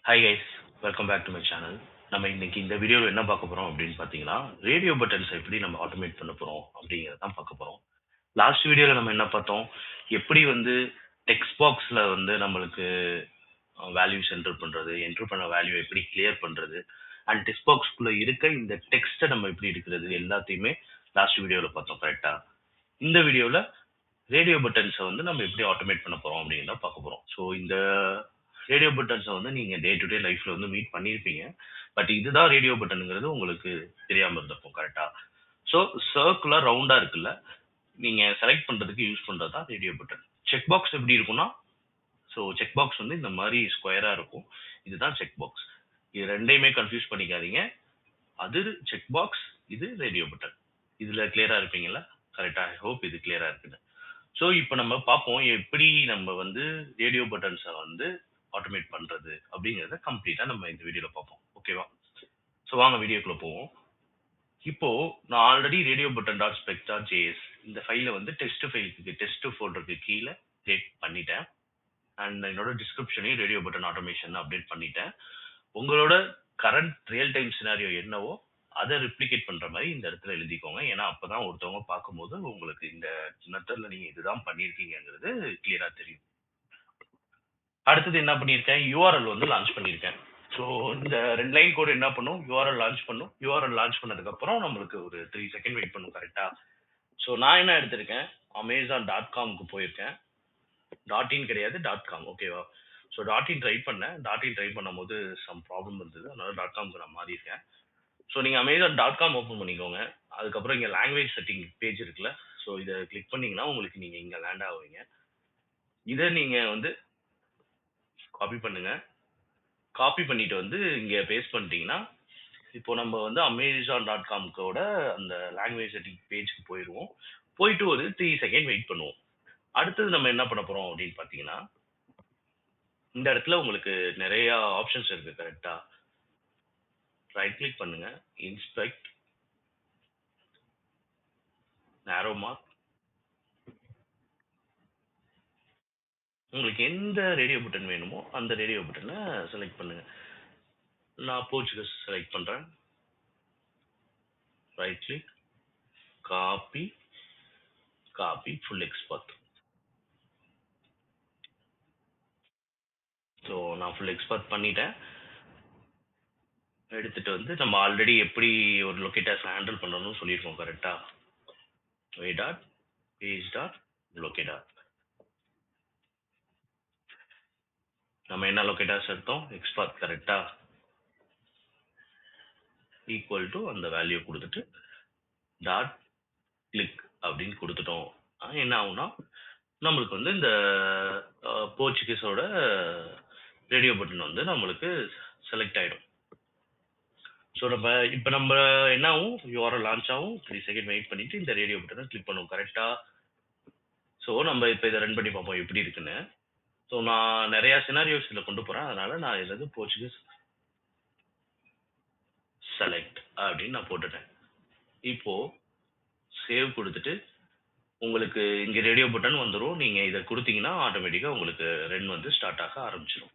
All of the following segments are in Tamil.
Hi guys, welcome back to my channel. நம்ம இன்னைக்கு இந்த வீடியோவில் என்ன பார்க்க போறோம் அப்படின்னு பார்த்தீங்கன்னா, ரேடியோ பட்டன்ஸ் எப்படி நம்ம ஆட்டோமேட் பண்ண போறோம் அப்படிங்கிறத தான் பார்க்க போறோம். லாஸ்ட் வீடியோவில் நம்ம என்ன பார்த்தோம், எப்படி வந்து டெக்ஸ்ட் பாக்ஸில் வந்து நம்மளுக்கு வேல்யூஸ் என்டர் பண்றது, என்டர் பண்ண வேல்யூ எப்படி கிளியர் பண்றது, அண்ட் டெக்ஸ்ட் பாக்ஸ்குள்ள இருக்க இந்த டெக்ஸ்ட்டை நம்ம எப்படி எடுக்கிறது எல்லாத்தையுமே லாஸ்ட் வீடியோவில் பார்த்தோம். கரெக்டா? இந்த வீடியோவில் ரேடியோ பட்டன்ஸை வந்து நம்ம எப்படி ஆட்டோமேட் பண்ண போறோம் அப்படின்னு பார்க்க போறோம். ஸோ இந்த ரேடியோ பட்டன்ஸை வந்து நீங்க டே டு டே லைஃப்ல வந்து மீட் பண்ணியிருப்பீங்க. பட் இதுதான் ரேடியோ பட்டனுங்கிறது உங்களுக்கு தெரியாம இருந்திருக்கும். கரெக்டா? ஸோ சர்க்குலர் ரவுண்டா இருக்குல்ல, நீங்க செலக்ட் பண்றதுக்கு யூஸ் பண்றது தான் ரேடியோ பட்டன். செக் பாக்ஸ் எப்படி இருக்கும்னா, ஸோ செக் பாக்ஸ் வந்து இந்த மாதிரி ஸ்கொயரா இருக்கும். இதுதான் செக் பாக்ஸ். இது ரெண்டையுமே கன்ஃபியூஸ் பண்ணிக்காதீங்க. அது செக் பாக்ஸ், இது ரேடியோ பட்டன். இதுல கிளியரா இருப்பீங்களா? கரெக்டா? ஐ ஹோப் இது கிளியரா இருக்குன்னு. ஸோ இப்போ நம்ம பார்ப்போம் எப்படி நம்ம வந்து ரேடியோ பட்டன்ஸை வந்து ஆட்டோமேட் பண்றது அப்படிங்கிறத கம்ப்ளீட்டா நம்ம இந்த வீடியோல பார்ப்போம். ஓகேவா? ஸோ வாங்க வீடியோக்குள்ள போவோம். இப்போ நான் already radio button dot spec dot JS இந்த ஃபைலை வந்து டெஸ்ட் ஃபைலுக்கு டெஸ்ட் ஃபோல்டருக்கு கீழே கிரியேட் பண்ணிட்டேன். அண்ட் என்னோட டிஸ்கிரிப்ஷனையும் ரேடியோ பட்டன் ஆட்டோமேஷன் அப்டேட் பண்ணிட்டேன். உங்களோட கரண்ட் ரியல் டைம் சினாரியோ என்னவோ அதை ரிப்ளிகேட் பண்ற மாதிரி இந்த இடத்துல எழுதிக்கோங்க. ஏன்னா அப்பதான் ஒருத்தவங்க பார்க்கும்போது உங்களுக்கு இந்த மெத்தட்ல நீங்க இதுதான் பண்ணிருக்கீங்கிறது கிளியரா தெரியும். அடுத்தது என்ன பண்ணியிருக்கேன், யூஆர்எல் வந்து லான்ச் பண்ணியிருக்கேன். ஸோ இந்த ரெண்டு லைன் கோட் என்ன பண்ணும், யூஆர்எல் லான்ச் பண்ணும். யூஆர்எல் லான்ச் பண்ணதுக்கு அப்புறம் நம்மளுக்கு ஒரு 3 செகண்ட் வெயிட் பண்ணும். கரெக்டா? ஸோ நான் என்ன எடுத்திருக்கேன், Amazon.comக்கு போயிருக்கேன். .in கிடையாது, .com. ஓகேவா? ஸோ .in ட்ரை பண்ணேன். .in ட்ரை பண்ணும்போது சம் ப்ராப்ளம் இருந்தது. அதனால .comக்கு நான் மாறி இருக்கேன். ஸோ நீங்க Amazon.com ஓப்பன் பண்ணிக்கோங்க. அதுக்கப்புறம் இங்க லாங்குவேஜ் செட்டிங் பேஜ் இருக்குல்ல, ஸோ இதை கிளிக் பண்ணீங்கன்னா உங்களுக்கு நீங்க இங்க லேண்ட் ஆவீங்க. இதை நீங்க வந்து காப்பி பண்ணுங்க. காப்பி பண்ணிட்டு வந்து இங்க பேஸ்ட் பண்ணிட்டீங்கன்னா, இப்போ நம்ம வந்து Amazon.comக்கோட அந்த லாங்குவேஜ் செட்டிங் பேஜ்க்கு போயிடுவோம். போயிட்டு ஒரு 3 செகண்ட் வெயிட் பண்ணுவோம். அடுத்தது நம்ம என்ன பண்ண போறோம் அப்படின்னு பாத்தீங்கன்னா, இந்த இடத்துல உங்களுக்கு நிறைய ஆப்ஷன்ஸ் இருக்கு. கரெக்டா? ரைட் கிளிக் பண்ணுங்க, இன்ஸ்பெக்ட், நேரோ மார்க். உங்களுக்கு எந்த ரேடியோ பட்டன் வேணுமோ அந்த ரேடியோ பட்டனை செலக்ட் பண்ணுங்க. நான் போர்ச்சுகஸ் செலக்ட் பண்றேன். Right click, copy, copy full export. So நான் ஃபுல் எக்ஸ்போர்ட் பண்ணிட்டேன். எடுத்துட்டு வந்து நம்ம ஆல்ரெடி எப்படி ஒரு லொக்கேட்டர்ஸ் ஹேண்டில் பண்ணணும்னு சொல்லியிருக்கோம். கரெக்டா? வே டாட் பேஜ் டாட் லொக்கேட்டர். நம்ம என்ன லொக்கேட்டர்ஸ் எடுத்தோம், எக்ஸ்போர்ட். கரெக்டா? ஈக்குவல் டு அந்த வேல்யூ கொடுத்துட்டு டாட் கிளிக் அப்படின்னு கொடுத்துட்டோம். என்ன ஆகும்னா நம்மளுக்கு வந்து இந்த போர்ச்சுகீஸோட ரேடியோ பட்டன் வந்து நம்மளுக்கு செலக்ட் ஆயிடும். ஸோ நம்ம என்ன ஆகும், யூஆர்எல் லான்ச் ஆகும். 3 செகண்ட் வெயிட் பண்ணிட்டு இந்த ரேடியோ பட்டனை கிளிக் பண்ணுவோம். கரெக்டா? ஸோ நம்ம இப்போ இதை ரன் பண்ணி பார்ப்போம் எப்படி இருக்குன்னு. ஸோ நான் நிறைய சினாரியோஸ் இதில் கொண்டு போறேன். அதனால நான் இதில் போர்ச்சுகீஸ் செலக்ட் அப்படின்னு நான் போட்டுட்டேன். இப்போ சேவ் கொடுத்துட்டு உங்களுக்கு இங்க ரேடியோ பட்டன் வந்துடும். நீங்க இதை கொடுத்தீங்கன்னா ஆட்டோமேட்டிக்கா உங்களுக்கு ரன் வந்து ஸ்டார்ட் ஆக ஆரம்பிச்சிடும்.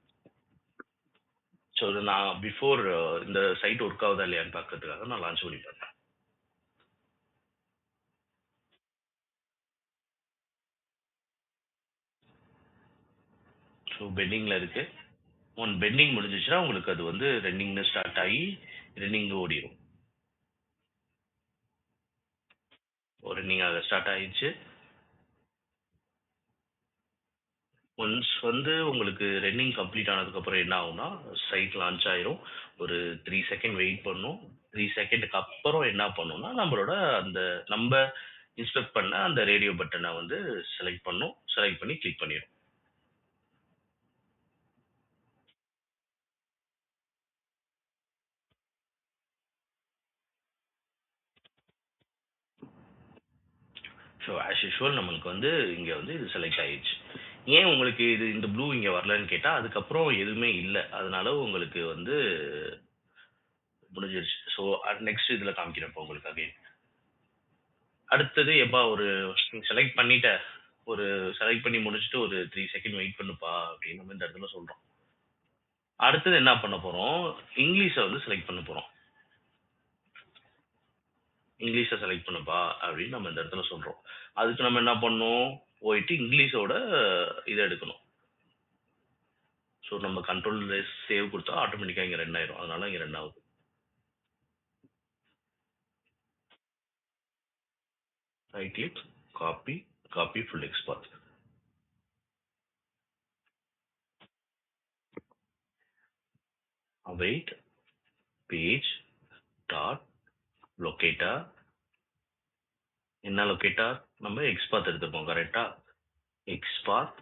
ஸோ இது நான் பிஃபோர் இந்த சைட் ஒர்க் ஆகுதா இல்லையான்னு பார்க்கறதுக்காக நான் லான்ச் பண்ணி பார்த்தேன். ஸோ பெண்டிங்ல இருக்கு. ஒன் பெண்டிங் முடிஞ்சிச்சுன்னா உங்களுக்கு அது வந்து ரன்னிங்னு ஸ்டார்ட் ஆகி ரன்னிங் ஓடிடும். ரன்னிங் ஆக ஸ்டார்ட் ஆயிடுச்சு. ஒன்ஸ் வந்து உங்களுக்கு ரன்னிங் கம்ப்ளீட் ஆனதுக்கப்புறம் என்ன ஆகும்னா சைட் லான்ச் ஆயிரும். ஒரு 3 செகண்ட் வெயிட் பண்ணும். 3 செகண்டுக்கு அப்புறம் என்ன பண்ணும்னா நம்மளோட அந்த நம்ம இன்ஸ்பெக்ட் பண்ண அந்த ரேடியோ பட்டனை வந்து செலக்ட் பண்ணும். செலக்ட் பண்ணி கிளிக் பண்ணிடும். ஸோ ஆஸ் யூஷுவல் நம்மளுக்கு வந்து இங்கே வந்து இது செலக்ட் ஆயிடுச்சு. ஏன் உங்களுக்கு இது இந்த ப்ளூ இங்கே வரலன்னு கேட்டால் அதுக்கப்புறம் எதுவுமே இல்லை. அதனால உங்களுக்கு வந்து முடிஞ்சிருச்சு. ஸோ நெக்ஸ்ட் இதில் காமிக்கிறப்போ உங்களுக்கு அகைன் அடுத்தது எப்பா ஒரு செலக்ட் பண்ணிட்ட, ஒரு செலக்ட் பண்ணி முடிச்சுட்டு ஒரு 3 செகண்ட் வெயிட் பண்ணுப்பா அப்படின்னு நம்ம இந்த இடத்துல சொல்றோம். அடுத்தது என்ன பண்ண போறோம்? இங்கிலீஷை வந்து செலக்ட் பண்ண போறோம். இங்கிலீஷை செலக்ட் பண்ணுப்பா அப்படின்னு நம்ம இந்த இடத்துல சொல்றோம். அதுக்கு நம்ம என்ன பண்ணணும்? போயிட்டு இங்கிலீஷோட இதை எடுக்கணும். ஸோ நம்ம கண்ட்ரோல் சேவ் கொடுத்தா ஆட்டோமேட்டிக்காக இங்கே 2 ஆயிரும். அதனால இங்கே 2 ஆகுது. Right click, copy, copy full text path. Await page dot locator. என்ன லொக்கேட்டர்? நம்ம எக்ஸ்பாத் எடுத்துருக்கோம் கரெக்டா? எக்ஸ்பாத்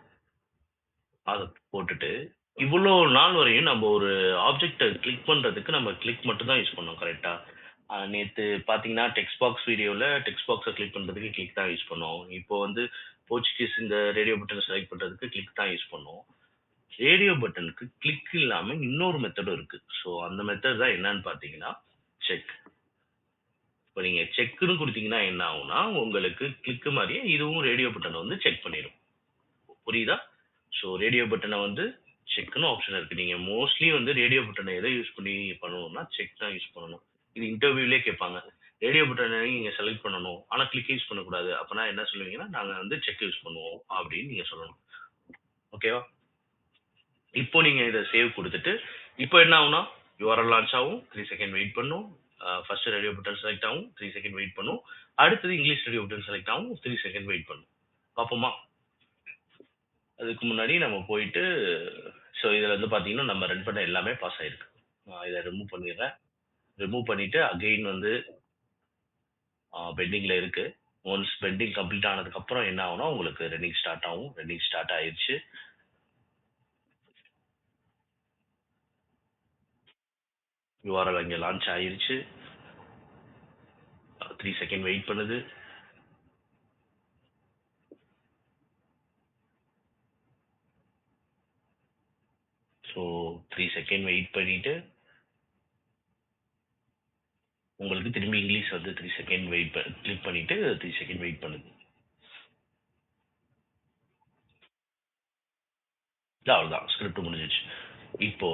அதை போட்டுட்டு இவ்வளோ நாள் வரையும் நம்ம ஒரு ஆப்ஜெக்டை கிளிக் பண்ணுறதுக்கு நம்ம கிளிக் மட்டும் தான் யூஸ் பண்ணோம் கரெக்டா? நேற்று பார்த்தீங்கன்னா டெக்ஸ்ட் பாக்ஸ் வீடியோவில் டெக்ஸ்ட் பாக்ஸை கிளிக் பண்ணுறதுக்கு கிளிக் தான் யூஸ் பண்ணோம். இப்போ வந்து போர்ச்சுகீஸ் இந்த ரேடியோ பட்டனை செலக்ட் பண்ணுறதுக்கு கிளிக் தான் யூஸ் பண்ணோம். ரேடியோ பட்டனுக்கு கிளிக் இல்லாமல் இன்னொரு மெத்தடும் இருக்குது. ஸோ அந்த மெத்தட் தான் என்னன்னு பார்த்தீங்கன்னா செக். இப்போ நீங்கள் செக்குன்னு கொடுத்தீங்கன்னா என்ன ஆகும்னா உங்களுக்கு கிளிக்கு மாதிரியே இதுவும் ரேடியோ பட்டனை வந்து செக் பண்ணிடும். புரியுதா? ஸோ ரேடியோ பட்டனை வந்து செக்னு ஆப்ஷன் இருக்கு. நீங்க மோஸ்ட்லி வந்து ரேடியோ பட்டனை எதை யூஸ் பண்ணி பண்ணணும்னா செக் தான் யூஸ் பண்ணணும். இது இன்டர்வியூலே கேட்பாங்க. ரேடியோ பட்டனை நீங்க செலக்ட் பண்ணணும் ஆனா கிளிக் யூஸ் பண்ணக்கூடாது. அப்பனா என்ன சொல்லுவீங்கன்னா நாங்க வந்து செக் யூஸ் பண்ணுவோம் அப்படின்னு நீங்க சொல்லணும். ஓகேவா? இப்போ நீங்க இதை சேவ் கொடுத்துட்டு இப்போ என்ன ஆகும்னா யூஆர்எல் லான்ச் ஆகும், 3 செகண்ட் வெயிட் பண்ணும். ஃபர்ஸ்ட் ரேடியோ பட்டன் செலக்ட் ஆகும், 3 செகண்ட் வெயிட் பண்ணும். அடுத்தது இங்கிலீஷ் ரேடியோ பட்டன் செலக்ட் ஆகும், 3 செகண்ட் வெயிட் பண்ணும். பார்ப்போமா? அதுக்கு முன்னாடி நம்ம போயிட்டு ஸோ இதில் வந்து பார்த்தீங்கன்னா நம்ம ரன் பண்ண எல்லாமே பாஸ் ஆயிருக்கு. நான் இதை ரிமூவ் பண்ணிடுறேன். ரிமூவ் பண்ணிட்டு அகெயின் வந்து பெண்டிங்ல இருக்கு. ஒன்ஸ் பெண்டிங் கம்ப்ளீட் ஆனதுக்கு அப்புறம் என்ன ஆகும்னா உங்களுக்கு ரன்னிங் ஸ்டார்ட் ஆகும். ரன்னிங் ஸ்டார்ட் ஆயிருச்சு. யூஆர்எல் அங்கே லான்ச் ஆயிருச்சு. 3 செகண்ட் வெயிட் பண்ணுது. ஸோ 3 செகண்ட் வெயிட் பண்ணிட்டு உங்களுக்கு திரும்பி இங்கிலீஷ் வந்து 3 செகண்ட் வெயிட் கிளிக் பண்ணிட்டு 3 செகண்ட் வெயிட் பண்ணுது. அவ்வளோதான், ஸ்கிரிப்ட் முடிஞ்சிச்சு. இப்போ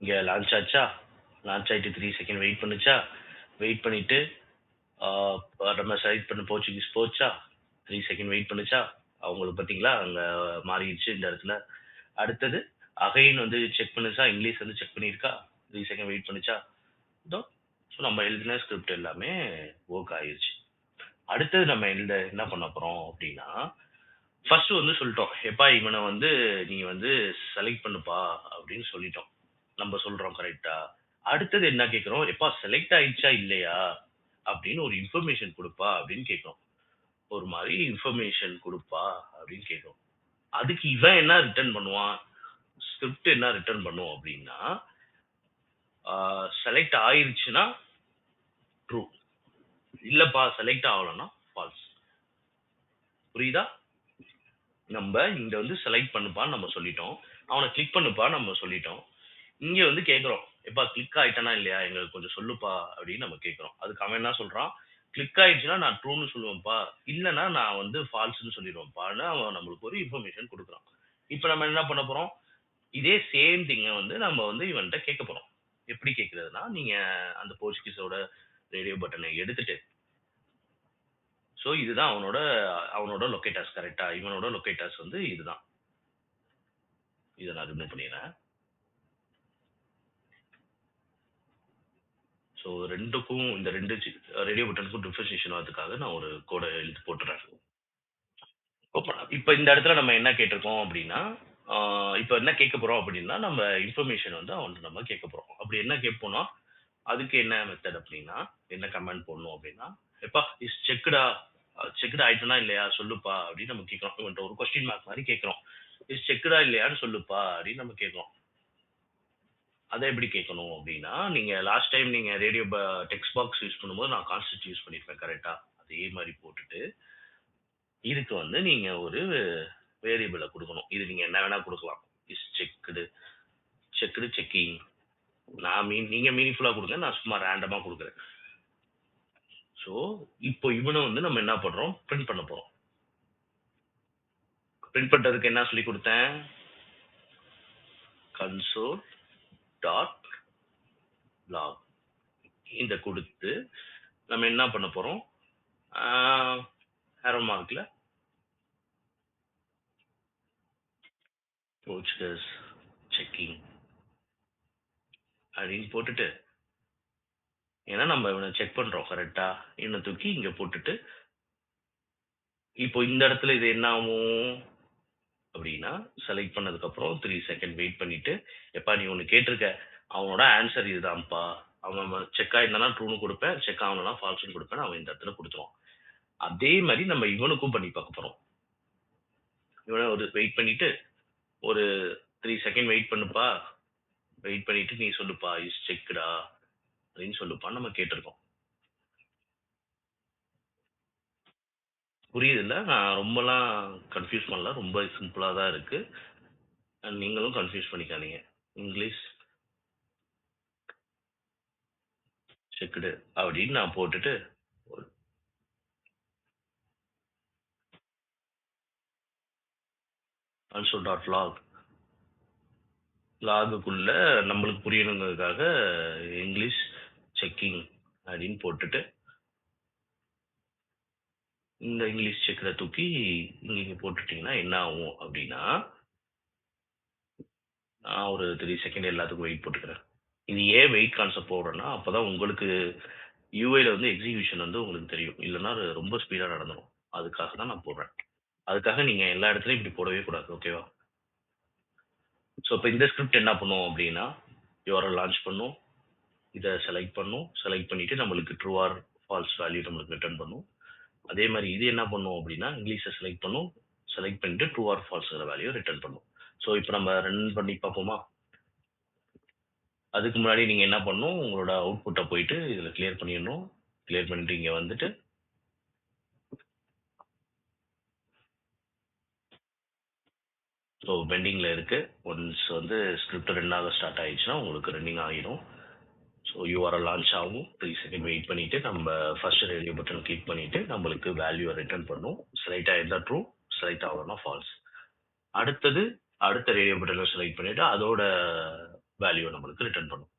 இங்கே லான்ச் ஆச்சா? லான்ச் ஆகிட்டு 3 செகண்ட் வெயிட் பண்ணுச்சா? வெயிட் பண்ணிட்டு நம்ம செலக்ட் பண்ண போர்ச்சுகீஸ் போச்சா? 3 செகண்ட் வெயிட் பண்ணுச்சா? அவங்களுக்கு பார்த்தீங்களா அங்கே மாறிடுச்சு இந்த இடத்துல. அடுத்தது அகைன் வந்து செக் பண்ணுச்சா? இங்கிலீஷ் வந்து செக் பண்ணியிருக்கா? 3 செகண்ட் வெயிட் பண்ணுச்சா? இதோ ஸோ நம்ம எழுதின ஸ்கிரிப்ட் எல்லாமே ஒர்க் ஆயிருச்சு. அடுத்தது நம்ம என்ன பண்ண போகிறோம் அப்படின்னா ஃபர்ஸ்ட் வந்து சொல்லிட்டோம் எப்பா இவனை வந்து நீ வந்து செலக்ட் பண்ணுப்பா அப்படின்னு சொல்லிட்டோம். நம்ம சொல்றோம் கரெக்டா? அடுத்தது என்ன கேட்குறோம்? எப்பா செலக்ட் ஆயிடுச்சா இல்லையா அப்படின்னு ஒரு இன்ஃபர்மேஷன் கொடுப்பா அப்படின்னு கேட்குறோம். ஒரு மாதிரி இன்ஃபர்மேஷன் கொடுப்பா அப்படின்னு கேட்குறோம். அதுக்கு இவன் என்ன ரிட்டர்ன் பண்ணுவான்? ஸ்கிரிப்ட் என்ன ரிட்டர்ன் பண்ணும் அப்படின்னா செலக்ட் ஆயிருச்சுன்னா ட்ரூ, இல்லப்பா செலக்ட் ஆகலன்னா ஃபால்ஸ். புரியுதா? நம்ம இங்க வந்து செலக்ட் பண்ணுப்பான்னு நம்ம சொல்லிட்டோம். அவனை கிளிக் பண்ணுப்பா நம்ம சொல்லிட்டோம். இங்க வந்து கேட்குறோம் எப்பா கிளிக் ஆயிட்டானா இல்லையா எங்களுக்கு கொஞ்சம் சொல்லுப்பா அப்படின்னு நம்ம கேட்குறோம். அதுக்கு அவன் என்ன சொல்றான்? கிளிக் ஆயிடுச்சுன்னா நான் ட்ரூன்னு சொல்லுவேன்ப்பா, இல்லைன்னா நான் வந்து ஃபால்ஸ்ன்னு சொல்லிடுவேன்ப்பான்னு அவன் நம்மளுக்கு ஒரு இன்ஃபர்மேஷன் கொடுக்குறான். இப்போ நம்ம என்ன பண்ண போறோம்? இதே சேம் திங்கை வந்து நம்ம வந்து இவன்கிட்ட கேட்க போறோம். எப்படி கேட்கறதுனா நீங்க அந்த போர்ச்சுகீஸோட ரேடியோ பட்டனை எடுத்துட்டு ஸோ இதுதான் அவனோட அவனோட லொக்கேட்டர்ஸ் கரெக்டா? இவனோட லொக்கேட்டர்ஸ் வந்து இதுதான். இதை நான் ரிமூவ் பண்ணிடுறேன். ஸோ ரெண்டுக்கும் இந்த ரெண்டு ரேடியோ பட்டனுக்கும் டிஃபரன்ஷியேஷன் ஆகிறதுக்காக நான் ஒரு கோடை எழுதி போட்டுறேன். இப்போ இந்த இடத்துல நம்ம என்ன கேட்டிருக்கோம் அப்படின்னா இப்போ என்ன கேட்க போறோம் அப்படின்னா நம்ம இன்ஃபர்மேஷன் வந்து அவன்கிட்ட நம்ம கேட்க போறோம். அப்படி என்ன கேட்போம்னா அதுக்கு என்ன மெத்தட் அப்படின்னா என்ன கமெண்ட் போடணும் அப்படின்னா எப்பா இஸ் செக்குடா, செக்குடா ஆயிட்டனா இல்லையா சொல்லுப்பா அப்படின்னு நம்ம கேட்குறோம். இவன்ட்ட ஒரு கொஸ்டின் மார்க் மாதிரி கேட்குறோம். இஸ் செக்குடா இல்லையான்னு சொல்லுப்பா அப்படின்னு நம்ம கேட்குறோம். அதை எப்படி கேட்கணும் அப்படின்னா நீங்க லாஸ்ட் டைம் நீங்க ரேடியோ டெக்ஸ்ட் பாக்ஸ் யூஸ் பண்ணும்போது நான் கான்ஸ்டன்ட் யூஸ் பண்ணியிருப்பேன் கரெக்டா? அதே மாதிரி போட்டுட்டு இதுக்கு வந்து நீங்க ஒரு வேரியபிளை கொடுக்கணும். இது நீங்க என்ன வேணா கொடுக்கலாம். Is checked, checked checking. நீங்க மீனிங்ஃபுல்லா கொடுங்க, நான் சும்மா ரேண்டமா கொடுக்குறேன். ஸோ இப்போ இவனை வந்து நம்ம என்ன பண்றோம்? பிரிண்ட் பண்ண போறோம். பிரிண்ட் பண்றதுக்கு என்ன சொல்லி கொடுத்தேன்? கன்சோல் டாட் லாக் இந்த கொடுத்து நம்ம என்ன பண்ண போறோம், ஏரோ மார்க்ல போர்ச்சுகஸ் செக்கிங் அப்படின்னு போட்டுட்டு, ஏன்னா நம்ம இவனை செக் பண்றோம் கரெக்டா, இவனை தூக்கி இங்க போட்டுட்டு, இப்போ இந்த இடத்துல இது என்ன ஆகும் அப்படின்னா, செலக்ட் பண்ணதுக்கு அப்புறம் 3 செகண்ட் வெயிட் பண்ணிட்டு, எப்பா நீ ஒன்று கேட்டிருக்க, அவனோட ஆன்சர் இதுதான்ப்பா, அவன் செக் ஆயிருந்தானா ட்ரூன்னு கொடுப்பேன், செக் ஆகணும்னா ஃபால்ஸ்னு கொடுப்பேன், அவன் இந்த இடத்துல கொடுத்துருவான். அதே மாதிரி நம்ம இவனுக்கும் பண்ணி பார்க்க போறோம். இவனை ஒரு வெயிட் பண்ணிட்டு, ஒரு 3 செகண்ட் வெயிட் பண்ணுப்பா, வெயிட் பண்ணிட்டு நீ சொல்லுப்பா இஸ் செக்குடா அப்படின்னு சொல்லுப்பா நம்ம கேட்டிருக்கோம். புரியுது இல்ல, நான் ரொம்பலாம் கன்ஃபியூஸ் பண்ணல, ரொம்ப சிம்பிளா தான் இருக்கு. நீங்களும் கன்ஃபியூஸ் பண்ணிக்காதீங்க. இங்கிலீஷ் செக்குடு அப்படின்னு நான் போட்டுட்டு also டாட் லாக் லாகுக்குள்ள நம்மளுக்கு புரியணுங்கிறதுக்காக இங்கிலீஷ் செக்கிங் அப்படின்னு போட்டுட்டு, இந்த இங்கிலீஷ் செக்கரை தூக்கி இங்க போட்டுட்டீங்கன்னா என்ன ஆகும் அப்படின்னா, நான் ஒரு 3 செகண்ட் எல்லாத்துக்கும் வெயிட் போட்டுக்கிறேன். இது ஏன் வெயிட் கான்செப்ட் போடுறேன்னா, அப்பதான் உங்களுக்கு யூஐல வந்து எக்ஸிகியூஷன் வந்து உங்களுக்கு தெரியும், இல்லைன்னா அது ரொம்ப ஸ்பீடா நடந்துடும். அதுக்காக தான் நான் போடுறேன். அதுக்காக நீங்க எல்லா இடத்துலயும் இப்படி போடவே கூடாது, ஓகேவா? ஸோ இப்போ இந்த ஸ்கிரிப்ட் என்ன பண்ணும் அப்படின்னா, யூஆர்எல் லான்ச் பண்ணும், இதை செலக்ட் பண்ணும், செலக்ட் பண்ணிட்டு நம்மளுக்கு ட்ரூ ஆர் ஃபால்ஸ் வேல்யூ நம்மளுக்கு ரிட்டர்ன் பண்ணும். அதே மாதிரி இது என்ன பண்ணும் அப்படின்னா, இங்கிலீஷை செலக்ட் பண்ணும், செலக்ட் பண்ணிட்டு ட்ரூ ஆர் ஃபால்ஸ்ங்கிற வேல்யூ ரிட்டர்ன் பண்ணும். ஸோ இப்போ நம்ம ரன் பண்ணி பார்ப்போமா? அதுக்கு முன்னாடி நீங்க என்ன பண்ணணும், உங்களோட அவுட்புட்டை போயிட்டு இதில் கிளியர் பண்ணிடணும். கிளியர் பண்ணிட்டு இங்கே வந்துட்டு ஸோ பெண்டிங்கில் இருக்கு. ஒன்ஸ் வந்து ஸ்கிரிப்ட் ரெண்டாவது ஸ்டார்ட் ஆயிடுச்சுன்னா உங்களுக்கு ரன்னிங் ஆகிடும். ஸோ யூஆர்எல் லான்ச் ஆகும். 3 செகண்ட் வெயிட் பண்ணிட்டு நம்ம ஃபர்ஸ்ட் ரேடியோ பட்டன் கிளிக் பண்ணிட்டு நம்மளுக்கு வேல்யூ ரிட்டர்ன் பண்ணும். செலக்ட் ஆயிருந்தா ட்ரூ, செலக்ட் ஆகணும்னா ஃபால்ஸ். அடுத்தது அடுத்த ரேடியோ பட்டனை செலக்ட் பண்ணிட்டு அதோட வேல்யூ நம்மளுக்கு ரிட்டர்ன் பண்ணும்.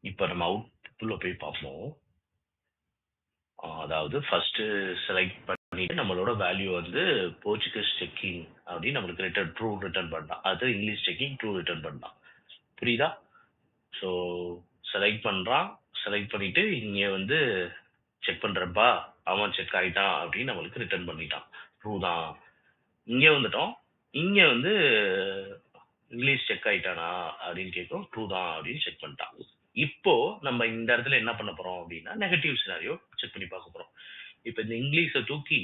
இப்போ நம்ம அவுட்புட்ல போய் பார்ப்போம். அதாவது ஃபர்ஸ்ட் செலக்ட் பண்ணிட்டு நம்மளோட வேல்யூ வந்து போர்ச்சுகஸ் செக்கிங் அப்படின்னு நம்மளுக்கு ரிட்டர்ன் ட்ரூ ரிட்டர்ன் பண்ணலாம். அது இங்கிலீஷ் செக்கிங் ட்ரூ ரிட்டர்ன் பண்ணலாம். புரியுதா? ஸோ செலக்ட் பண்றான், செலக்ட் பண்ணிட்டு இங்க வந்து செக் பண்றப்பா அவன் செக் ஆயிட்டான் அப்படின்னு நம்மளுக்கு ரிட்டர்ன் பண்ணிட்டான், ட்ரூ தான். இங்க வந்துட்டோம், இங்க வந்து இங்கிலீஷ் செக் ஆயிட்டானா அப்படின்னு கேட்கும், ட்ரூ தான் அப்படின்னு செக் பண்ணிட்டான். இப்போ நம்ம இந்த இடத்துல என்ன பண்ண போறோம் அப்படின்னா, நெகட்டிவ் சினாரியோ செக் பண்ணி பார்க்க போறோம். இப்போ இந்த இங்கிலீஷை தூக்கி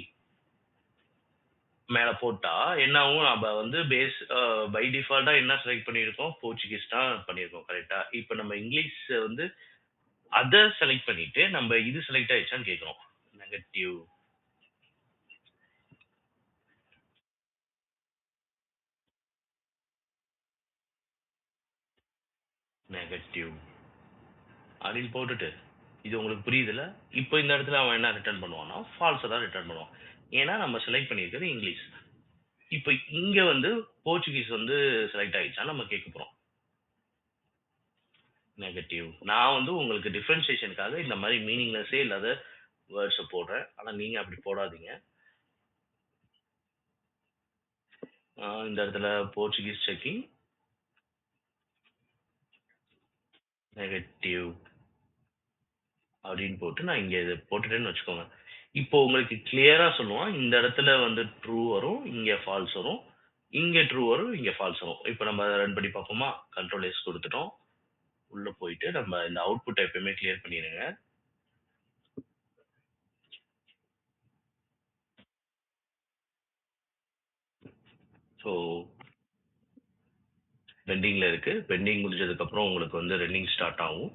மேல போட்டா என்ன ஆகும், நம்ம வந்து பேஸ் பை டிஃபால்ட்டா என்ன செலக்ட் பண்ணியிருக்கோம், போர்ச்சுகீஸ் தான் பண்ணியிருக்கோம் கரெக்டா. இப்போ நம்ம இங்கிலீஷ் வந்து அதை செலக்ட் பண்ணிட்டு நம்ம இது செலக்ட் ஆயிடுச்சான்னு கேட்குறோம். நெகட்டிவ் நெகட்டிவ் அப்படின்னு போட்டுட்டு, இது உங்களுக்கு புரியுதுல? இப்போ இந்த இடத்துல அவன் என்ன ரிட்டர்ன் பண்ணுவான்னா ஃபால்ஸை தான் ரிட்டர்ன் பண்ணுவான். ஏன்னா நம்ம செலக்ட் பண்ணியிருக்கிறது இங்கிலீஷ். இப்போ இங்க வந்து போர்ச்சுகீஸ் வந்து செலக்ட் ஆயிடுச்சா நம்ம கேட்க போறோம். நெகட்டிவ். நான் வந்து உங்களுக்கு டிஃபரன்சியேஷனுக்காக இந்த மாதிரி மீனிங்லெஸ்ஸே இல்லாத வேர்ட்ஸை போடுறேன், ஆனா நீங்க அப்படி போடாதீங்க. இந்த இடத்துல போர்ச்சுகீஸ் செக்கிங் நெகட்டிவ் அப்படின்னு போட்டு நான் இங்க இதை போட்டுட்டேன்னு வச்சுக்கோங்க. இப்போ உங்களுக்கு கிளியரா சொல்லுவான், இந்த இடத்துல வந்து ட்ரூ வரும், இங்க ஃபால்ஸ் வரும், இங்க ட்ரூ வரும், இங்க ஃபால்ஸ் வரும். இப்போ நம்ம ரன் பண்ணி பார்ப்போமா? கண்ட்ரோல் எஸ் கொடுத்துட்டோம், உள்ள போயிட்டு நம்ம இந்த அவுட்புட்டை எப்பயுமே கிளியர் பண்ணிடுங்க. ஸோ பெண்டிங்ல இருக்கு. பெண்டிங் முடிஞ்சதுக்கு அப்புறம் உங்களுக்கு வந்து ரன்னிங் ஸ்டார்ட் ஆகும்.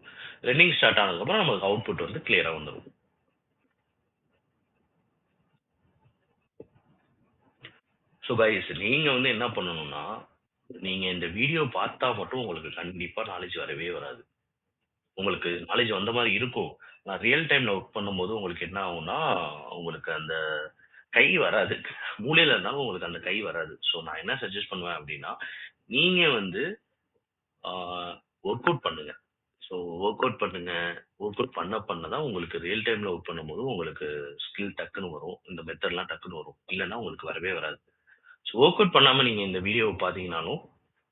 ரன்னிங் ஸ்டார்ட் ஆனதுக்கு அப்புறம் நமக்கு அவுட்புட் வந்து கிளியரா வந்துடும். ஸோ ஸோ கைஸ், நீங்க வந்து என்ன பண்ணணும்னா, நீங்க இந்த வீடியோ பார்த்தா மட்டும் உங்களுக்கு கண்டிப்பா நாலேட்ஜ் வரவே வராது. உங்களுக்கு நாலேட்ஜ் வந்த மாரி இருக்கும். நான் ரியல் டைம்ல ஒர்க் பண்ணும்போது உங்களுக்கு என்ன ஆகும்னா, உங்களுக்கு அந்த கை வராது. மூலையில இருந்தாலும் உங்களுக்கு அந்த கை வராது. ஸோ நான் என்ன சஜெஸ்ட் பண்ணுவேன் அப்டின்னா, நீங்க வந்து ஆ ஒர்க் அவுட் பண்ணுங்க. ஸோ ஒர்க் அவுட் பண்ணுங்க. ஒர்க் அவுட் பண்ண தான் உங்களுக்கு ரியல் டைம்ல ஒர்க் பண்ணும்போது உங்களுக்கு ஸ்கில் டக்குன்னு வரும். இந்த மெத்தட்லாம் டக்குன்னு வரும். இல்லன்னா உங்களுக்கு வரவே வராது. ஸோ ஒர்க் அவுட் பண்ணாம நீங்க இந்த வீடியோவ பார்த்தீங்கனாலும்,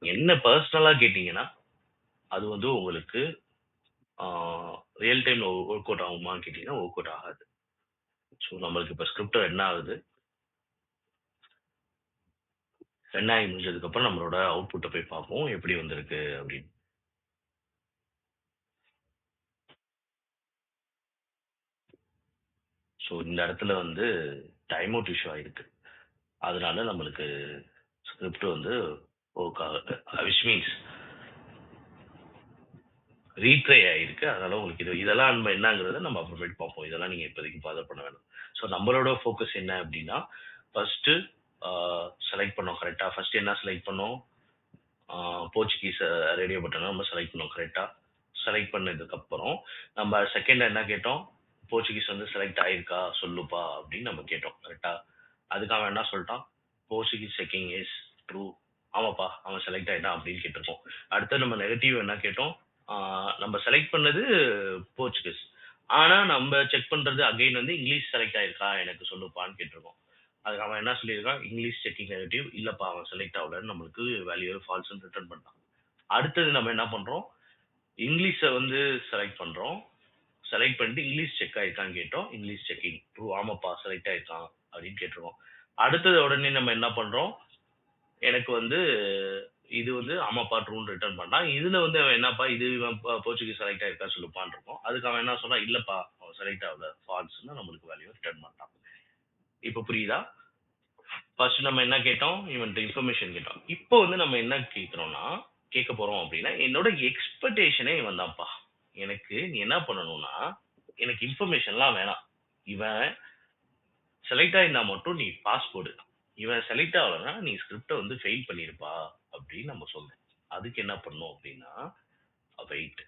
என்ன பெர்சனலா கேட்டீங்கன்னா, அது வந்து உங்களுக்கு ஆ ரியல் டைம்ல ஒர்க் அவுட் ஆகுமான்னு கேட்டீங்கன்னா, ஒர்க் அவுட் ஆகாது. ஸோ நம்மளுக்கு இப்ப ஸ்கிரிப்ட் ரன் ஆகுது. ரன் ஆகி முடிஞ்சதுக்கப்புறம் நம்மளோட அவுட்புட்ட போய் பார்ப்போம். எப்படி வந்திருக்கு அப்படின்னு. ஸோ இந்த இடத்துல வந்து டைம் அவுட் இஷ்யூ ஆயிருக்கு. அதனால நம்மளுக்கு ஸ்கிரிப்ட் வந்து ஒர்க் ஆகல. விச் மீன்ஸ் ரீட்ரை ஆயிருக்கு. அதனால உங்களுக்கு இதெல்லாம் நம்ம என்னங்கிறத நம்ம அப்புறமேட்டு பார்ப்போம். இதெல்லாம் நீங்க இப்போதைக்கு பாதர் பண்ண வேணாம். ஸோ நம்மளோட ஃபோக்கஸ் என்ன அப்படின்னா, ஃபர்ஸ்ட்டு செலக்ட் பண்ணோம் கரெக்ட்டா? ஃபர்ஸ்ட் என்ன செலக்ட் பண்ணோம்? போர்ச்சுகீஸ் ரேடியோ பட்டனை நம்ம செலக்ட் பண்ணோம் கரெக்ட்டா? செலக்ட் பண்ணதுக்கப்புறம், நம்ம செகண்ட் என்ன கேட்டோம்? போர்ச்சுகீஸ் வந்து செலக்ட் ஆயிருக்கா சொல்லுப்பா அப்படின்னு நம்ம கேட்டோம் கரெக்ட்டா? அதுக்கு அவன் என்ன சொல்லிட்டான்? Portuguese checking is true. ஆமாப்பா, அவன் செலக்ட் ஆயிட்டான் அப்படின்னு கேட்டிருக்கோம். அடுத்து நம்ம நெகட்டிவ் என்ன கேட்டோம்? நம்ம செலக்ட் பண்ணது போர்ச்சுகீஸ். ஆனா நம்ம செக் பண்றது அகைன் வந்து இங்கிலீஷ் செலக்ட் ஆயிருக்கா எனக்கு சொல்லுப்பான்னு கேட்டிருக்கோம். அதுக்கு அவன் என்ன சொல்லியிருக்கான்? English checking negative. இல்லப்பா அவன் செலக்ட் ஆகலன்னு நம்மளுக்கு வேல்யூ ஃபால்ஸ்ன்னு ரிட்டர்ன் பண்ணிட்டான். அடுத்தது நம்ம என்ன பண்றோம்? இங்கிலீஷ வந்து செலக்ட் பண்றோம். செலக்ட் பண்ணிட்டு இங்கிலீஷ் செக் ஆயிருக்கான்னு கேட்டோம். English checking true. ஆமாப்பா செலக்ட் ஆயிருக்கான் அப்படின்னு கேட்டிருக்கோம். அடுத்தது உடனே நம்ம என்ன பண்றோம்? எனக்கு வந்து இது வந்து ஆமாப்பா ட்ரூன்னு ரிட்டர்ன் பண்ணான். இதுல வந்து அவன் என்னப்பா இது இவன் போர்ச்சுகீஸ் செலக்ட் ஆயிருக்கா சொல்லுப்பான்னு இருக்கும். அதுக்கு அவன் என்ன சொன்னான்? இல்லப்பா அவன் செலக்ட் ஆகல ஃபால்ஸ்ன்னு நம்மளுக்கு வேல்யூ ரிட்டர்ன் பண்ணிட்டான். இப்ப புரியுதா? ஃபர்ஸ்ட் நம்ம என்ன கேட்டோம்? இவன்ட்ட இன்ஃபர்மேஷன் கேட்டோம். இப்போ வந்து நம்ம என்ன கேட்கிறோம்னா, கேட்க போறோம் அப்படின்னா, என்னோட எக்ஸ்பெக்டேஷனே இவன் தான்ப்பா. எனக்கு நீ என்ன பண்ணணும்னா, எனக்கு இன்ஃபர்மேஷன்லாம் வேணாம். இவன் செலக்ட் ஆயிருந்தா மட்டும் நீ பாஸ் போடு. இவன் செலக்ட் ஆகலன்னா, நீ ஸ்கிரிப்ட வந்து ஃபெயில் பண்ணிருப்பா அப்படின்னு நம்ம சொல்றோம். அதுக்கு என்ன பண்ணணும் அப்படின்னா, வெயிட்.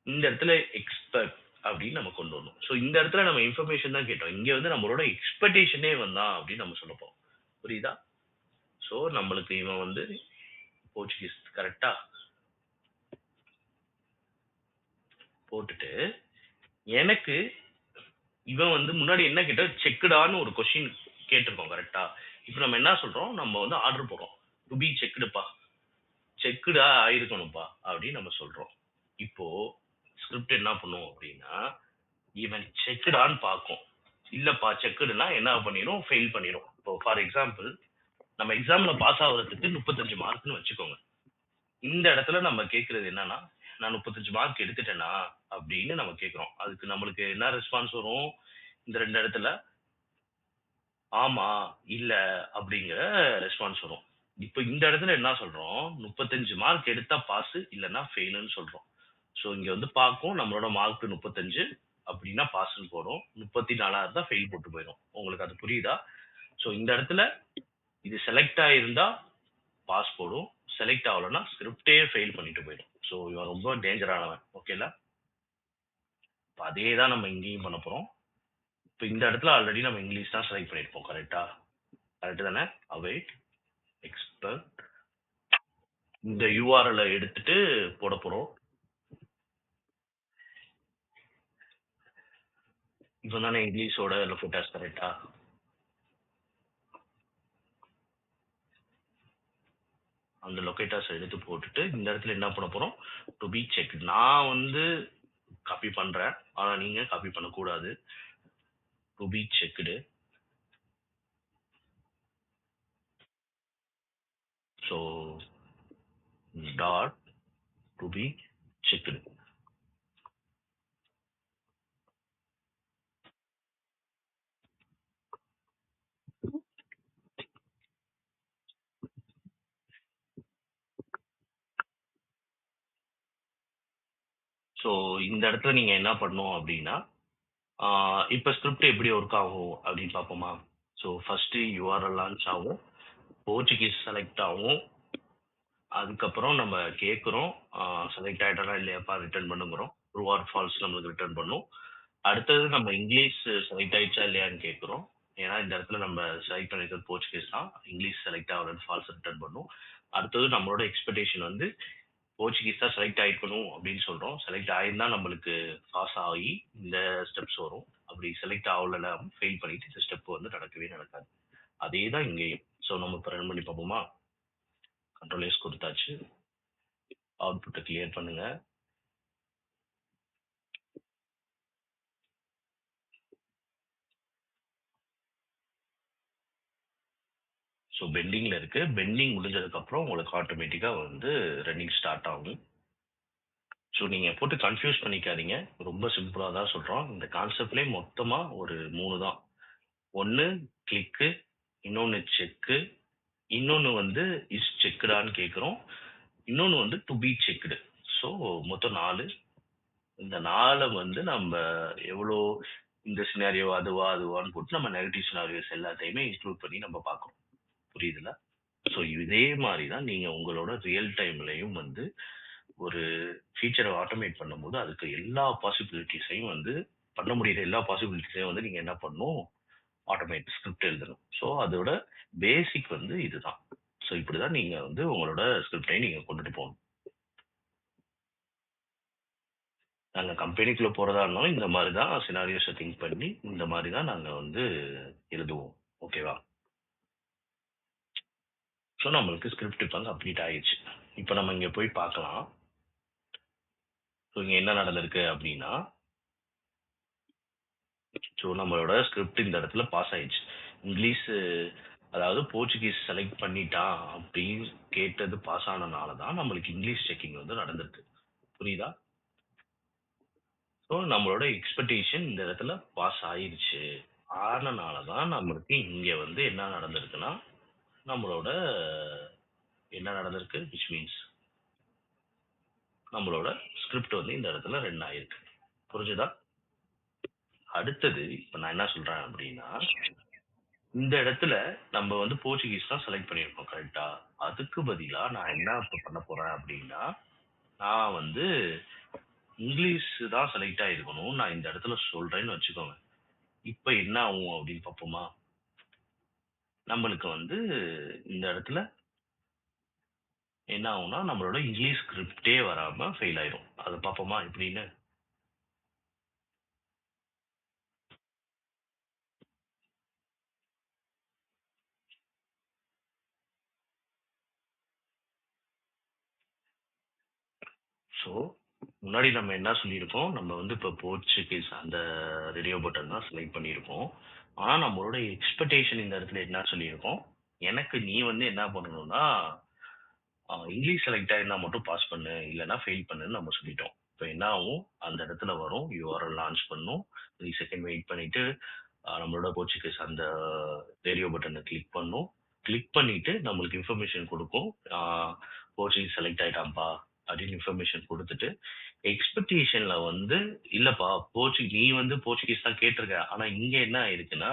இந்த இடத்துல எக்ஸ்பெக்ட் அப்படின்னு நம்ம கொண்டு வரணும். ஸோ இந்த இடத்துல நம்ம இன்ஃபர்மேஷன் தான் கேட்டோம். இங்க வந்து நம்மளோட எக்ஸ்பெக்டேஷனே வந்தான் அப்படின்னு நம்ம சொல்ல போறோம். புரியுதா? ஸோ நம்மளுக்கு இவன் வந்து போர்ச்சுகீஸ் கரெக்டா போட்டுட்டு, எனக்கு இவன் வந்து முன்னாடி என்ன கேட்டா செக்குடான்னு ஒரு கொஸ்டின் கேட்டிருக்கோம் கரெக்டா? இப்போ நம்ம என்ன சொல்றோம்? நம்ம வந்து ஆர்டர் போடுறோம். To be செக்குடுப்பா. செக்குடா ஆயிருக்கணும்ப்பா அப்படின்னு நம்ம சொல்றோம். இப்போ ஸ்கிரிப்ட் என்ன பண்ணும் அப்படின்னா, இவன் செக்குடான்னு பார்க்கும். இல்லப்பா செக்குடுனா என்ன பண்ணிரும்? ஃபெயில் பண்ணிரும். இப்போ ஃபார் எக்ஸாம்பிள், நம்ம எக்ஸாம்ல பாஸ் ஆகுறதுக்கு 35 மார்க்னு வச்சுக்கோங்க. இந்த இடத்துல நம்ம கேட்கறது என்னன்னா, நான் 35 மார்க் எடுத்துட்டேனா அப்படின்னு நம்ம கேட்கிறோம். அதுக்கு நம்மளுக்கு என்ன ரெஸ்பான்ஸ் வரும்? இந்த 2 இடத்துல ஆமா, இல்ல அப்படிங்கிற ரெஸ்பான்ஸ் வரும். இப்ப இந்த இடத்துல என்ன சொல்றோம்? 35 மார்க் எடுத்தா பாஸ், இல்லன்னா ஃபெயில்ன்னு சொல்றோம். சோ இங்க வந்து பார்க்கும் நம்மளோட மார்க் 35 அப்படின்னா பாஸ்ன்னு போடும். 34 இருந்தா ஃபெயில் போட்டு போயிடும். உங்களுக்கு அது புரியுதா? சோ இந்த இடத்துல இது செலக்ட் ஆயிருந்தா பாஸ் போடும். செலக்ட் ஆகலன்னா ஸ்கிரிப்டே ஃபெயில் பண்ணிட்டு போயிடும். சோ இவன் ரொம்ப டேஞ்சரானவன். ஓகேல? இப்ப அதே தான் நம்ம இங்கேயும் பண்ண போறோம். இப்ப இந்த இடத்துல ஆல்ரெடி நம்ம இங்கிலீஷ் தான் செலக்ட் பண்ணிருப்போம். கரெக்டா? கரெக்ட் தானே? அவைட் எக்ஸ்பெக்ட் இந்த யூஆர்எல் எடுத்துட்டு போட போறோம். இப்போ தானே இங்கிலீஷோட லொக்கேட்டாஸ் கரெக்டா? அந்த லொக்கேட்டாஸ் எடுத்து போட்டுட்டு இந்த இடத்துல என்ன பண்ண போறோம்? To be check. நான் வந்து காப்பி பண்றேன். ஆனா நீங்க காப்பி பண்ணக்கூடாது. To be checked. So dot to be checked. So இந்த இடத்துல நீங்க என்ன பண்ணணும் அப்படின்னா, இப்போ ஸ்கிரிப்ட் எப்படி ஒர்க் ஆகும் அப்படின்னு பார்ப்போமா? ஸோ ஃபர்ஸ்ட் யூஆர்எல் லான்ச் ஆகும். போர்ச்சுகீஸ் செலக்ட் ஆகும். அதுக்கப்புறம் நம்ம கேட்குறோம். செலக்ட் ஆயிட்டனா இல்லையாப்பா ரிட்டர்ன் பண்ணுங்கிறோம். ட்ரூ ஆர் ஃபால்ஸ் நம்மளுக்கு ரிட்டர்ன் பண்ணும். அடுத்தது நம்ம இங்கிலீஷ் செலக்ட் ஆயிடுச்சா இல்லையான்னு கேட்குறோம். ஏன்னா இந்த இடத்துல நம்ம செலக்ட் பண்ணிருக்கிறது போர்ச்சுகீஸ் தான். இங்கிலீஷ் செலக்ட் ஆகலன்னு ஃபால்ஸ் ரிட்டர்ன் பண்ணும். அடுத்தது நம்மளோட எக்ஸ்பெக்டேஷன் வந்து போர்ச்சுகீஸ் தான் செலக்ட் ஆயிக்கணும் அப்படின்னு சொல்றோம். செலக்ட் ஆயிருந்தா நம்மளுக்கு பாஸ் ஆகி இந்த ஸ்டெப்ஸ் வரும். அப்படி செலக்ட் ஆகலைன்னா ஃபெயில் பண்ணிட்டு இந்த ஸ்டெப் வந்து நடக்கவே நடக்காது. அதே தான் இங்கேயும். ஸோ நம்ம இப்போ ரன் பண்ணி பார்ப்போமா? கண்ட்ரோல் எஸ் கொடுத்தாச்சு. அவுட்புட்டை கிளியர் பண்ணுங்க. ஸோ பெண்டிங்ல இருக்கு. பெண்டிங் முடிஞ்சதுக்கு அப்புறம் உங்களுக்கு ஆட்டோமேட்டிக்கா வந்து ரன்னிங் ஸ்டார்ட் ஆகும். ஸோ நீங்க போட்டு கன்ஃபியூஸ் பண்ணிக்காதீங்க. ரொம்ப சிம்பிளா தான் சொல்றோம். இந்த கான்செப்ட்லயே மொத்தமா ஒரு 3 தான். ஒண்ணு கிளிக்கு, இன்னொன்னு செக்கு, இன்னொன்னு வந்து இஸ் செக்குடான்னு கேட்குறோம். இன்னொன்னு வந்து டு பி செக்டு. ஸோ மொத்தம் 4. இந்த 4 வந்து நம்ம எவ்வளோ இந்த சினாரியோ அதுவா அதுவான்னு போட்டு நம்ம நெகட்டிவ் சினாரியோஸ் எல்லாத்தையுமே இன்க்ளூட் பண்ணி நம்ம பார்க்குறோம். புரியுதுல? ஸோ இதே மாதிரி தான் நீங்க உங்களோட ரியல் டைம்லயும் வந்து ஒரு ஃபீச்சரை ஆட்டோமேட் பண்ணும்போது அதுக்கு எல்லா பாசிபிலிட்டிஸையும் வந்து பண்ண முடியிற எல்லா பாசிபிலிட்டிஸையும் வந்து நீங்க என்ன பண்ணணும்? ஆட்டோமேட் ஸ்கிரிப்ட் எழுதணும். ஸோ அதோட பேசிக் வந்து இதுதான். ஸோ இப்படிதான் நீங்க வந்து உங்களோட ஸ்கிரிப்டை நீங்க கொண்டுட்டு போகணும். நாங்க கம்பெனிக்குள்ள போறதா இருந்தாலும் இந்த மாதிரி தான் சினாரியோஸை திங்க் பண்ணி இந்த மாதிரி தான் நாங்க வந்து எழுதுவோம். ஓகேவா? ஸோ நம்மளுக்கு ஸ்கிரிப்ட் இப்போ வந்து கம்ப்ளீட் ஆயிடுச்சு. இப்போ நம்ம இங்க போய் பார்க்கலாம். ஸோ இங்க என்ன நடந்திருக்கு அப்படின்னா, ஸோ நம்மளோட ஸ்கிரிப்ட் இந்த இடத்துல பாஸ் ஆயிடுச்சு. இங்கிலீஷ் அதாவது போர்ச்சுகீஸ் செலக்ட் பண்ணிட்டான் அப்படின்னு கேட்டது பாஸ் ஆனனால தான் நம்மளுக்கு இங்கிலீஷ் செக்கிங் வந்து நடந்திருக்கு. புரியுதா? ஸோ நம்மளோட எக்ஸ்பெக்டேஷன் இந்த இடத்துல பாஸ் ஆயிருச்சு. ஆனனால தான் நம்மளுக்கு இங்க வந்து என்ன நடந்திருக்குன்னா, நம்மளோட என்ன நடந்திருக்கு விச் மீன்ஸ் நம்மளோட ஸ்கிரிப்ட் வந்து இந்த இடத்துல ரன் ஆயிருக்கு. புரிஞ்சுதா? அடுத்தது இப்ப நான் என்ன சொல்றேன் அப்படின்னா, இந்த இடத்துல நம்ம வந்து போர்ச்சுகீஸ் தான் செலக்ட் பண்ணியிருக்கோம். கரெக்டா? அதுக்கு பதிலா நான் என்ன இப்ப பண்ண போறேன் அப்படின்னா, நான் வந்து இங்கிலீஷ் தான் செலக்ட் ஆயிருக்கணும் நான் இந்த இடத்துல சொல்றேன்னு வச்சுக்கோங்க. இப்ப என்ன ஆகும் அப்படின்னு பார்ப்போமா? நம்மளுக்கு வந்து இந்த இடத்துல என்ன ஆகும்னா நம்மளோட இங்கிலீஷ் ஸ்கிரிப்டே வராம ஃபெயில் ஆயிரும். அதை பார்ப்போமா எப்படின்னு? ஸோ முன்னாடி நம்ம என்ன சொல்லியிருக்கோம்? நம்ம வந்து இப்போ போர்ச்சுகீஸ் அந்த ரேடியோ பட்டன் தான் செலக்ட் பண்ணியிருக்கோம். ஆனா நம்மளோட எக்ஸ்பெக்டேஷன் இந்த இடத்துல என்ன சொல்லியிருக்கோம்? எனக்கு நீ வந்து என்ன பண்ணணும்னா இங்கிலீஷ் செலக்ட் ஆயிருந்தா மட்டும் பாஸ் பண்ணு, இல்லைன்னா ஃபெயில் பண்ணுன்னு நம்ம சொல்லிட்டோம். இப்போ என்ன ஆகும்? அந்த இடத்துல வரும் யூஆர்எல் லான்ச் பண்ணும். 3 செகண்ட் வெயிட் பண்ணிட்டு நம்மளோட போர்ச்சுகீஸ் அந்த ரேடியோ பட்டனை கிளிக் பண்ணும். கிளிக் பண்ணிட்டு நம்மளுக்கு இன்ஃபர்மேஷன் கொடுக்கும். போர்ச்சுகீஸ் செலக்ட் ஆயிட்டான்ப்பா அப்படின்னு இன்ஃபர்மேஷன் கொடுத்துட்டு எக்ஸ்பெக்டேஷன்ல வந்து இல்லப்பா நீ வந்து போர்ச்சுகீஸ் தான் கேட்டிருக்க. ஆனா இங்க என்ன ஆயிருக்குன்னா